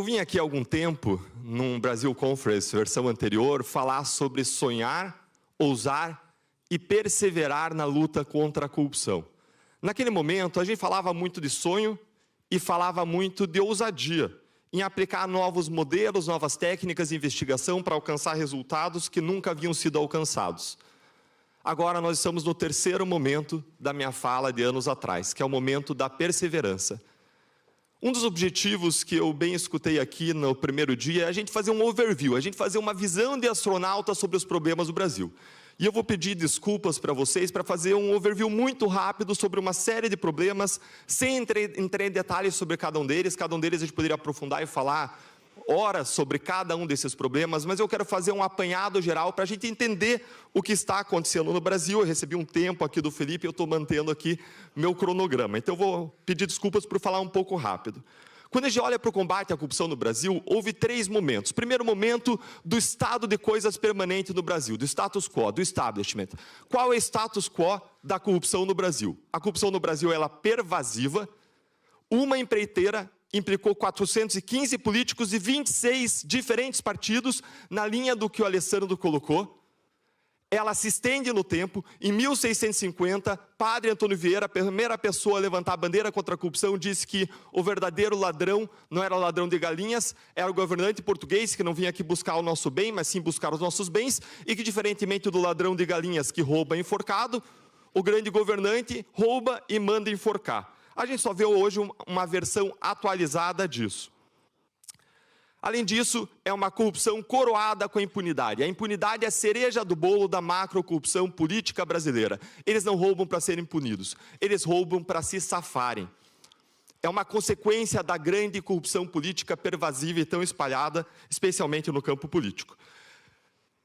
Eu vim aqui há algum tempo, num Brasil Conference, versão anterior, falar sobre sonhar, ousar e perseverar na luta contra a corrupção. Naquele momento, a gente falava muito de sonho e falava muito de ousadia, em aplicar novos modelos, novas técnicas de investigação para alcançar resultados que nunca haviam sido alcançados. Agora nós estamos no terceiro momento da minha fala de anos atrás, que é o momento da perseverança. Um dos objetivos que eu bem escutei aqui no primeiro dia é a gente fazer um overview, a gente fazer uma visão de astronauta sobre os problemas do Brasil. E eu vou pedir desculpas para vocês para fazer um overview muito rápido sobre uma série de problemas, sem entrar em detalhes sobre cada um deles. Cada um deles a gente poderia aprofundar e falar horas sobre cada um desses problemas, mas eu quero fazer um apanhado geral para a gente entender o que está acontecendo no Brasil. Eu recebi um tempo aqui do Felipe e eu estou mantendo aqui meu cronograma. Então eu vou pedir desculpas por falar um pouco rápido. Quando a gente olha para o combate à corrupção no Brasil, houve três momentos. Primeiro momento do estado de coisas permanente no Brasil, do status quo, do establishment. Qual é o status quo da corrupção no Brasil? A corrupção no Brasil ela é pervasiva. Uma empreiteira implicou 415 políticos de 26 diferentes partidos, na linha do que o Alessandro colocou. Ela se estende no tempo. Em 1650, Padre Antônio Vieira, a primeira pessoa a levantar a bandeira contra a corrupção, disse que o verdadeiro ladrão não era o ladrão de galinhas, era o governante português que não vinha aqui buscar o nosso bem, mas sim buscar os nossos bens, e que, diferentemente do ladrão de galinhas que rouba enforcado, o grande governante rouba e manda enforcar. A gente só vê hoje uma versão atualizada disso. Além disso, é uma corrupção coroada com a impunidade. A impunidade é a cereja do bolo da macrocorrupção política brasileira. Eles não roubam para serem punidos, eles roubam para se safarem. É uma consequência da grande corrupção política pervasiva e tão espalhada, especialmente no campo político.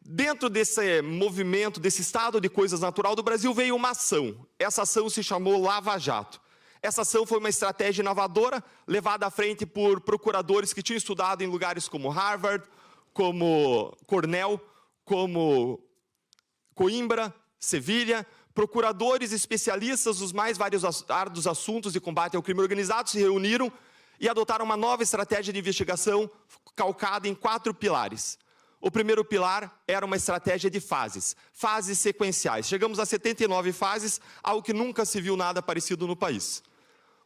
Dentro desse movimento, desse estado de coisas natural do Brasil, veio uma ação. Essa ação se chamou Lava Jato. Essa ação foi uma estratégia inovadora, levada à frente por procuradores que tinham estudado em lugares como Harvard, como Cornell, como Coimbra, Sevilha. Procuradores especialistas dos mais variados assuntos de combate ao crime organizado se reuniram e adotaram uma nova estratégia de investigação calcada em 4 pilares. O primeiro pilar era uma estratégia de fases sequenciais. Chegamos a 79 fases, algo que nunca se viu nada parecido no país.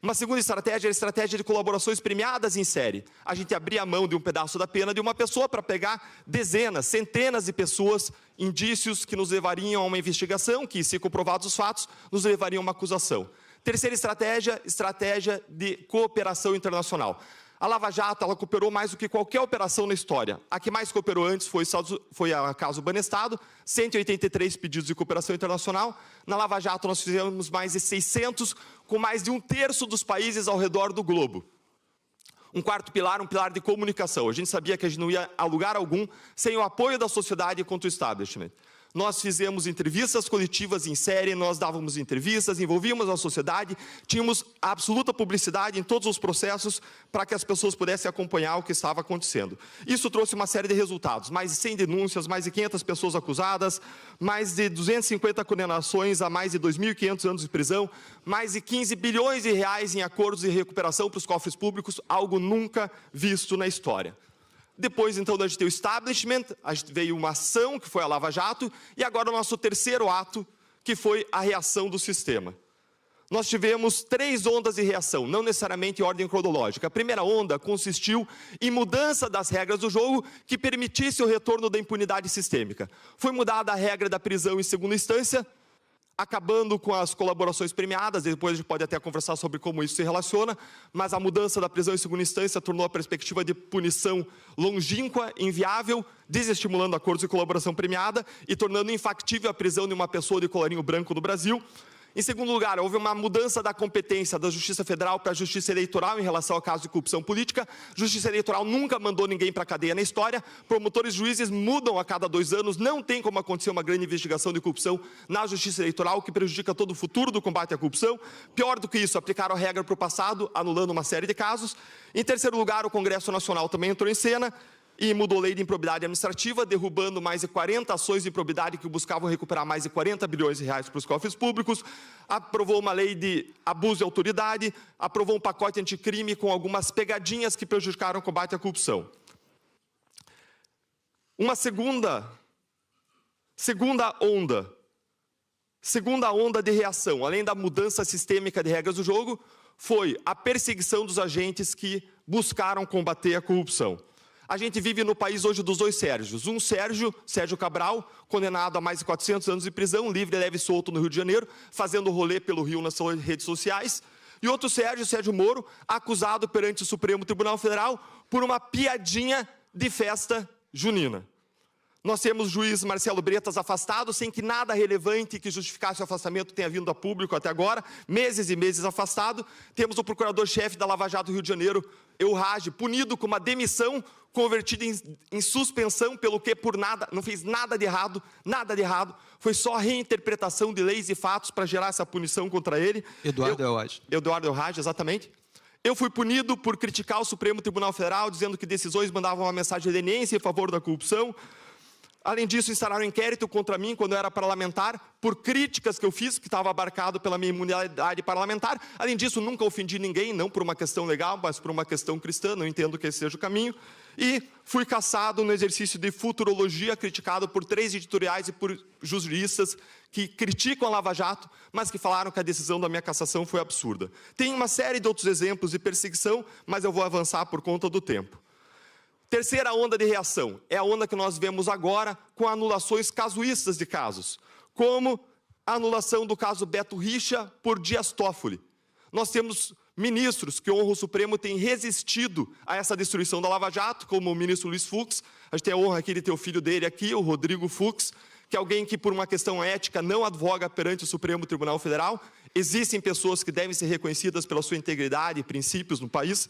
Uma segunda estratégia era a estratégia de colaborações premiadas em série. A gente abria a mão de um pedaço da pena de uma pessoa para pegar dezenas, centenas de pessoas, indícios que nos levariam a uma investigação, que, se comprovados os fatos, nos levariam a uma acusação. Terceira estratégia de cooperação internacional. A Lava Jato, ela cooperou mais do que qualquer operação na história. A que mais cooperou antes foi a caso Banestado, 183 pedidos de cooperação internacional. Na Lava Jato nós fizemos mais de 600, com mais de 1/3 dos países ao redor do globo. Um quarto pilar, um pilar de comunicação. A gente sabia que a gente não ia a lugar algum sem o apoio da sociedade contra o establishment. Nós fizemos entrevistas coletivas em série, nós dávamos entrevistas, envolvíamos a sociedade, tínhamos absoluta publicidade em todos os processos para que as pessoas pudessem acompanhar o que estava acontecendo. Isso trouxe uma série de resultados, mais de 100 denúncias, mais de 500 pessoas acusadas, mais de 250 condenações a mais de 2.500 anos de prisão, mais de 15 bilhões de reais em acordos de recuperação para os cofres públicos, algo nunca visto na história. Depois, então, da gente ter o establishment, a gente veio uma ação, que foi a Lava Jato, e agora o nosso terceiro ato, que foi a reação do sistema. Nós tivemos 3 ondas de reação, não necessariamente em ordem cronológica. A primeira onda consistiu em mudança das regras do jogo que permitisse o retorno da impunidade sistêmica. Foi mudada a regra da prisão em segunda instância, acabando com as colaborações premiadas. Depois a gente pode até conversar sobre como isso se relaciona, mas a mudança da prisão em segunda instância tornou a perspectiva de punição longínqua, inviável, desestimulando acordos de colaboração premiada e tornando infactível a prisão de uma pessoa de colarinho branco no Brasil. Em segundo lugar, houve uma mudança da competência da Justiça Federal para a Justiça Eleitoral em relação ao caso de corrupção política. Justiça Eleitoral nunca mandou ninguém para a cadeia na história. Promotores e juízes mudam a cada 2 anos. Não tem como acontecer uma grande investigação de corrupção na Justiça Eleitoral, que prejudica todo o futuro do combate à corrupção. Pior do que isso, aplicaram a regra para o passado, anulando uma série de casos. Em terceiro lugar, o Congresso Nacional também entrou em cena. e mudou a lei de improbidade administrativa, derrubando mais de 40 ações de improbidade que buscavam recuperar mais de 40 bilhões de reais para os cofres públicos, aprovou uma lei de abuso de autoridade, aprovou um pacote anticrime com algumas pegadinhas que prejudicaram o combate à corrupção. Uma segunda onda de reação, além da mudança sistêmica de regras do jogo, foi a perseguição dos agentes que buscaram combater a corrupção. A gente vive no país hoje dos dois Sérgios. Um Sérgio Cabral, condenado a mais de 400 anos de prisão, livre, leve e solto no Rio de Janeiro, fazendo rolê pelo Rio nas suas redes sociais. E outro Sérgio Moro, acusado perante o Supremo Tribunal Federal por uma piadinha de festa junina. Nós temos o juiz Marcelo Bretas afastado, sem que nada relevante que justificasse o afastamento tenha vindo a público até agora, meses e meses afastado. Temos o procurador-chefe da Lava Jato do Rio de Janeiro, Elrage, punido com uma demissão, convertida em suspensão, pelo que por nada, não fez nada de errado, foi só reinterpretação de leis e fatos para gerar essa punição contra ele. Eduardo Elrage, exatamente. Eu fui punido por criticar o Supremo Tribunal Federal, dizendo que decisões mandavam uma mensagem de leniência em favor da corrupção. Além disso, instalaram um inquérito contra mim quando eu era parlamentar, por críticas que eu fiz, que estava abarcado pela minha imunidade parlamentar. Além disso, nunca ofendi ninguém, não por uma questão legal, mas por uma questão cristã, não entendo que esse seja o caminho. E fui cassado no exercício de futurologia, criticado por 3 editoriais e por juristas que criticam a Lava Jato, mas que falaram que a decisão da minha cassação foi absurda. Tem uma série de outros exemplos de perseguição, mas eu vou avançar por conta do tempo. Terceira onda de reação é a onda que nós vemos agora com anulações casuístas de casos, como a anulação do caso Beto Richa por Dias Toffoli. Nós temos ministros que honram o Supremo têm resistido a essa destruição da Lava Jato, como o ministro Luiz Fux. A gente tem a honra aqui de ter o filho dele aqui, o Rodrigo Fux, que é alguém que, por uma questão ética, não advoga perante o Supremo Tribunal Federal. Existem pessoas que devem ser reconhecidas pela sua integridade e princípios no país.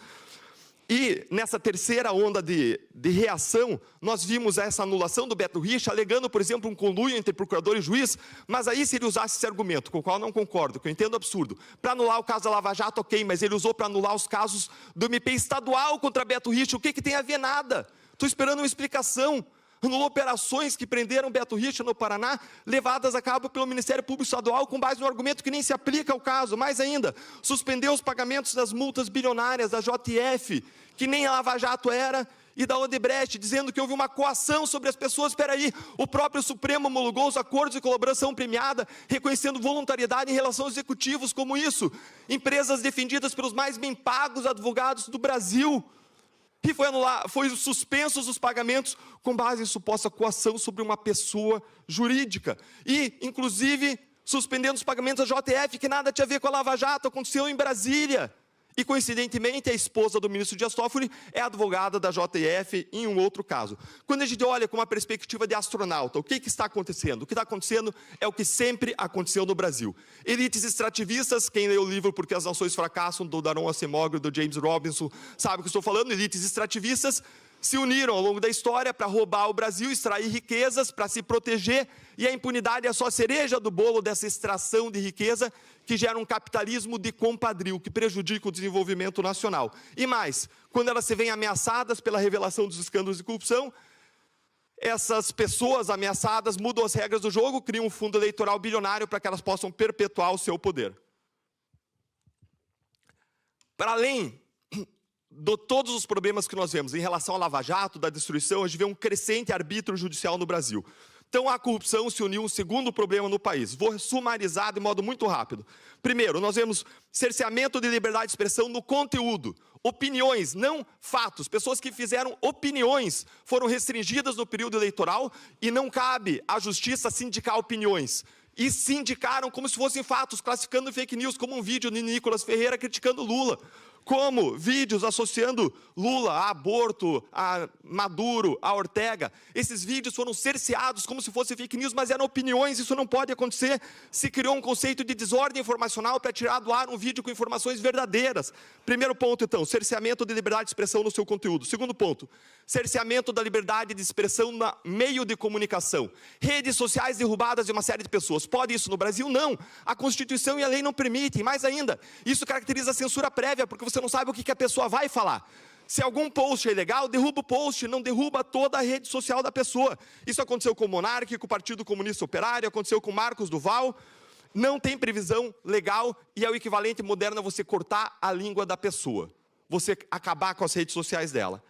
E nessa terceira onda de reação, nós vimos essa anulação do Beto Richa, alegando, por exemplo, um conluio entre procurador e juiz, mas aí se ele usasse esse argumento, com o qual eu não concordo, que eu entendo absurdo, para anular o caso da Lava Jato, ok, mas ele usou para anular os casos do MP estadual contra Beto Richa, o que tem a ver nada? Estou esperando uma explicação. Anulou operações que prenderam Beto Richa no Paraná, levadas a cabo pelo Ministério Público Estadual com base no argumento que nem se aplica ao caso. Mais ainda, suspendeu os pagamentos das multas bilionárias da JF, que nem a Lava Jato era, e da Odebrecht, dizendo que houve uma coação sobre as pessoas. Espera aí, o próprio Supremo homologou os acordos de colaboração premiada, reconhecendo voluntariedade em relação aos executivos, como isso, empresas defendidas pelos mais bem pagos advogados do Brasil. E foi suspensos os pagamentos com base em suposta coação sobre uma pessoa jurídica. E, inclusive, suspendendo os pagamentos da JF, que nada tinha a ver com a Lava Jato, aconteceu em Brasília. E, coincidentemente, a esposa do ministro Dias Toffoli é advogada da JF em um outro caso. Quando a gente olha com uma perspectiva de astronauta, o que está acontecendo? O que está acontecendo é o que sempre aconteceu no Brasil. Elites extrativistas, quem lê o livro Porque as Nações Fracassam, do Daron Acemoglu e do James Robinson, sabe o que eu estou falando. Elites extrativistas se uniram ao longo da história para roubar o Brasil, extrair riquezas, para se proteger, e a impunidade é só a cereja do bolo dessa extração de riqueza que gera um capitalismo de compadrio, que prejudica o desenvolvimento nacional. E mais, quando elas se veem ameaçadas pela revelação dos escândalos de corrupção, essas pessoas ameaçadas mudam as regras do jogo, criam um fundo eleitoral bilionário para que elas possam perpetuar o seu poder. Para além de todos os problemas que nós vemos em relação à Lava Jato, da destruição, a gente vê um crescente arbítrio judicial no Brasil. Então, a corrupção se uniu a um segundo problema no país. Vou sumarizar de modo muito rápido. Primeiro, nós vemos cerceamento de liberdade de expressão no conteúdo. Opiniões, não fatos. Pessoas que fizeram opiniões foram restringidas no período eleitoral e não cabe à justiça sindicar opiniões. E sindicaram como se fossem fatos, classificando fake news, como um vídeo de Nicolas Ferreira criticando Lula. Como vídeos associando Lula a aborto, a Maduro, a Ortega. Esses vídeos foram cerceados como se fossem fake news, mas eram opiniões, isso não pode acontecer. Se criou um conceito de desordem informacional para tirar do ar um vídeo com informações verdadeiras. Primeiro ponto, então, cerceamento de liberdade de expressão no seu conteúdo. Segundo ponto, cerceamento da liberdade de expressão no meio de comunicação. Redes sociais derrubadas de uma série de pessoas. Pode isso no Brasil? Não. A Constituição e a lei não permitem. Mais ainda, isso caracteriza a censura prévia, porque você não sabe o que a pessoa vai falar. Se algum post é ilegal, derruba o post, não derruba toda a rede social da pessoa. Isso aconteceu com o Monark, com o Partido Comunista Operário, aconteceu com o Marcos Duval. Não tem previsão legal e é o equivalente moderno a você cortar a língua da pessoa. Você acabar com as redes sociais dela.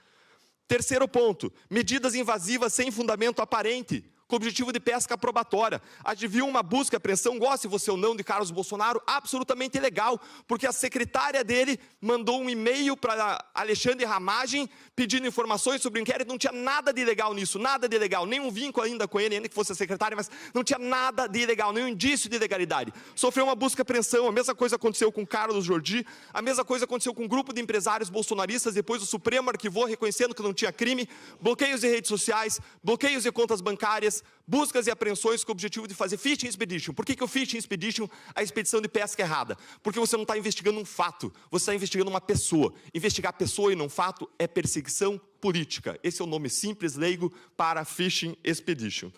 Terceiro ponto, medidas invasivas sem fundamento aparente, com objetivo de pesca probatória. A gente viu uma busca e apreensão, goste você ou não, de Carlos Bolsonaro, absolutamente ilegal, porque a secretária dele mandou um e-mail para Alexandre Ramagem pedindo informações sobre o inquérito, não tinha nada de ilegal nisso, nada de ilegal, nenhum vínculo ainda com ele, ainda que fosse a secretária, mas não tinha nada de ilegal, nenhum indício de ilegalidade. Sofreu uma busca e apreensão, a mesma coisa aconteceu com Carlos Jordi, a mesma coisa aconteceu com um grupo de empresários bolsonaristas, depois o Supremo arquivou, reconhecendo que não tinha crime, bloqueios de redes sociais, bloqueios de contas bancárias, buscas e apreensões com o objetivo de fazer fishing expedition. Por que o fishing expedition, a expedição de pesca errada? Porque você não está investigando um fato, você está investigando uma pessoa. Investigar pessoa e não fato é perseguição política. Esse é o nome simples, leigo, para fishing expedition.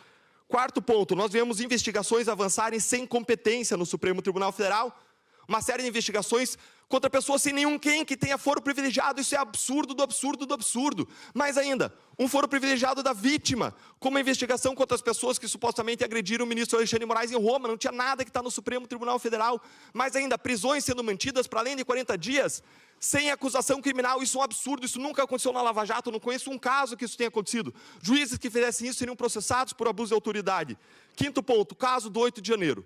Quarto ponto, nós vemos investigações avançarem sem competência no Supremo Tribunal Federal, uma série de investigações contra pessoas sem nenhum quem que tenha foro privilegiado. Isso é absurdo do absurdo do absurdo. Mais ainda, um foro privilegiado da vítima, como a investigação contra as pessoas que supostamente agrediram o ministro Alexandre de Moraes em Roma. Não tinha nada que está no Supremo Tribunal Federal. Mais ainda, prisões sendo mantidas para além de 40 dias, sem acusação criminal. Isso é um absurdo, isso nunca aconteceu na Lava Jato, eu não conheço um caso que isso tenha acontecido. Juízes que fizessem isso seriam processados por abuso de autoridade. Quinto ponto, caso do 8 de janeiro.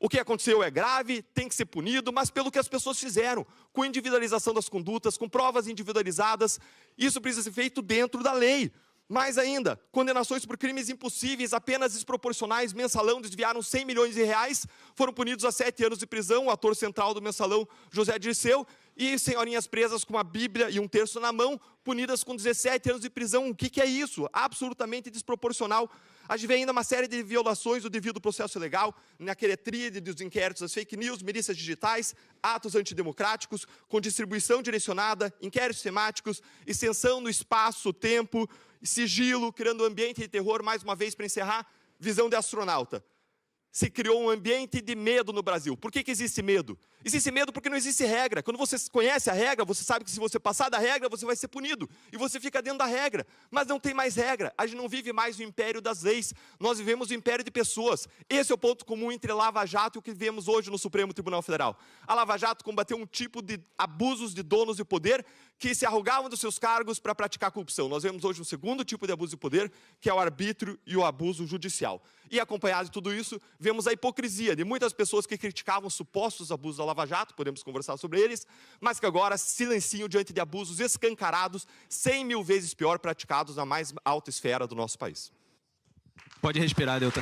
O que aconteceu é grave, tem que ser punido, mas pelo que as pessoas fizeram, com individualização das condutas, com provas individualizadas, isso precisa ser feito dentro da lei. Mais ainda, condenações por crimes impossíveis, apenas desproporcionais. Mensalão desviaram 100 milhões de reais, foram punidos a 7 anos de prisão, o ator central do Mensalão, José Dirceu, e senhorinhas presas com uma Bíblia e um terço na mão, punidas com 17 anos de prisão. O que é isso? Absolutamente desproporcional. A gente vê ainda uma série de violações do devido processo legal, naquele tríade dos inquéritos, as fake news, milícias digitais, atos antidemocráticos, com distribuição direcionada, inquéritos temáticos, extensão no espaço, tempo, sigilo, criando um ambiente de terror. Mais uma vez, para encerrar, visão de astronauta. Se criou um ambiente de medo no Brasil. Por que existe medo? Existe medo porque não existe regra. Quando você conhece a regra, você sabe que se você passar da regra, você vai ser punido. E você fica dentro da regra. Mas não tem mais regra. A gente não vive mais o império das leis. Nós vivemos o império de pessoas. Esse é o ponto comum entre Lava Jato e o que vemos hoje no Supremo Tribunal Federal. A Lava Jato combateu um tipo de abusos de donos de poder que se arrogavam dos seus cargos para praticar corrupção. Nós vemos hoje um segundo tipo de abuso de poder, que é o arbítrio e o abuso judicial. E acompanhado de tudo isso, vemos a hipocrisia de muitas pessoas que criticavam supostos abusos da Lava Jato, podemos conversar sobre eles, mas que agora silenciam diante de abusos escancarados, 100 mil vezes pior, praticados na mais alta esfera do nosso país. Pode respirar, Deltan.